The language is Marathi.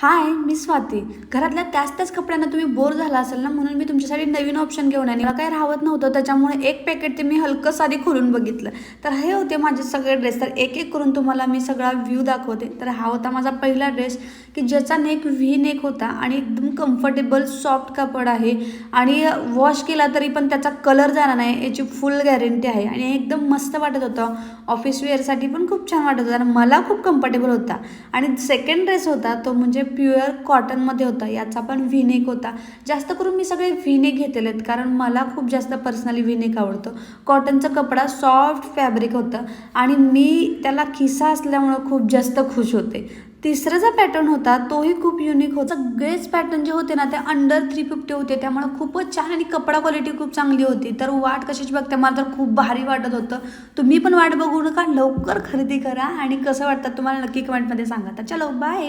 हाय, मी स्वाती. घरातल्या त्याच कपड्यांना तुम्ही बोर झाला असेल ना, म्हणून मी तुमच्यासाठी नवीन ऑप्शन घेऊन आले. मला काही राहत नव्हतं, त्याच्यामुळे एक पॅकेट ते मी हलकं आधी खोलून बघितलं. तर हे होते माझे सगळे ड्रेस. तर एक एक करून तुम्हाला मी सगळा व्ह्यू दाखवते. तर हा होता माझा पहिला ड्रेस, की ज्याचा नेक व्ही नेक होता आणि एकदम कम्फर्टेबल सॉफ्ट कापड आहे आणि वॉश केला तरी पण त्याचा कलर जाणार नाही याची फुल गॅरंटी आहे आणि एकदम मस्त वाटत होतं. ऑफिस वेअरसाठी पण खूप छान वाटत होतं आणि मला खूप कम्फर्टेबल होता. आणि सेकंड ड्रेस होता तो म्हणजे प्युअर कॉटनमध्ये होता. याचा पण व्हीनेक होता. जास्त करून मी सगळे व्हीनेक घेतलेले आहेत कारण मला खूप जास्त पर्सनली व्हीनेक आवडतो. कॉटनचा कपडा सॉफ्ट फॅब्रिक होतं आणि मी त्याला खिसा असल्यामुळं खूप जास्त खुश होते. तिसरा जो पॅटर्न होता तोही खूप युनिक होता. सगळेच पॅटर्न जे होते ना ते अंडर 350 होते, त्यामुळे खूपच छान आणि कपडा क्वालिटी खूप चांगली होती. तर वाट कशाची बघते, मला तर खूप भारी वाटत होतं. तुम्ही पण वाट बघू नका, लवकर खरेदी करा आणि कसं वाटतं तुम्हाला नक्की कमेंटमध्ये सांगा. तर चलो बाय.